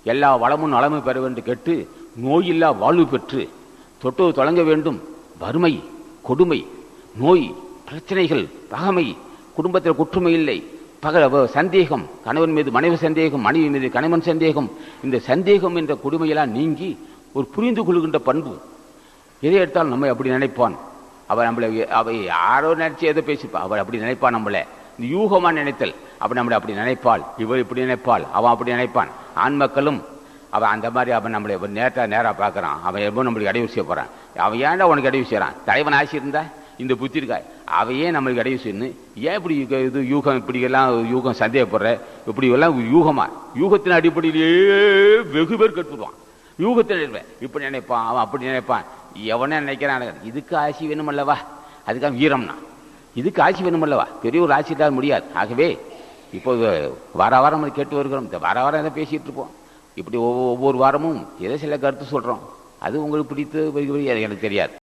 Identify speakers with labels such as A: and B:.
A: எல்லா வளமும் நலமும் பெற வேண்டும் கேட்டு நோயில்லா வாழ்வு பெற்று தொட்டு தொடங்க வேண்டும். வறுமை, கொடுமை, நோய், பிரச்சனைகள், பகமை, குடும்பத்தில் குற்றுமை இல்லை, சந்தேகம், கணவன் மீது மனைவி சந்தேகம், மனைவி மீது கணவன் சந்தேகம், இந்த சந்தேகம் என்ற கொடுமையெல்லாம் நீங்கி ஒரு புரிந்து கொள்கின்ற பண்பு. எதை எடுத்தாலும் நம்மை அப்படி நினைப்பான். அவன் நம்மளை அவை யாரோ நினைச்சு எதை பேசிப்பான், அவள் அப்படி நினைப்பான். நம்மளை இந்த யூகமா நினைத்தல், அவன் நம்மளை அப்படி நினைப்பாள், இவள் இப்படி நினைப்பாள், அவன் அப்படி நினைப்பான். ஆண் மக்களும் அவன் அந்த மாதிரி அவன் நம்மளை நேராக பார்க்குறான். அவன் எப்போ நம்மளுக்கு இடையூறு செய்ய போகிறான். அவன் ஏன்டா உனக்கு இடையூறு செய்கிறான்? தலைவன் ஆசி இருந்தா இந்த புத்தி இருக்காய், அவையே நம்மளுக்கு இடையூறு செய்யணும். ஏன் இப்படி இது யூகம், இப்படியெல்லாம் யூகம் சந்தேகப்படுற, இப்படி எல்லாம் யூகமா, யூகத்தின் அடிப்படையிலேயே வெகு பேர் கட்டுடுவான். யூகத்தில் இப்படி நினைப்பான், அவன் அப்படி நினைப்பான். எவனே நினைக்கிறான், இதுக்கு ஆசி வேணும் அல்லவா, அதுக்காக வீரம்னா இதுக்கு ஆசி வேணும் அல்லவா, பெரிய ஒரு ஆசி இல்லாத முடியாது. ஆகவே இப்போது வாரம் கேட்டு வருகிறோம். இந்த வாரம் எதை பேசிட்டு இருப்போம். இப்படி ஒவ்வொரு வாரமும் எதை சில கருத்து சொல்றோம். அது உங்களுக்கு பிடித்து எனக்கு தெரியாது.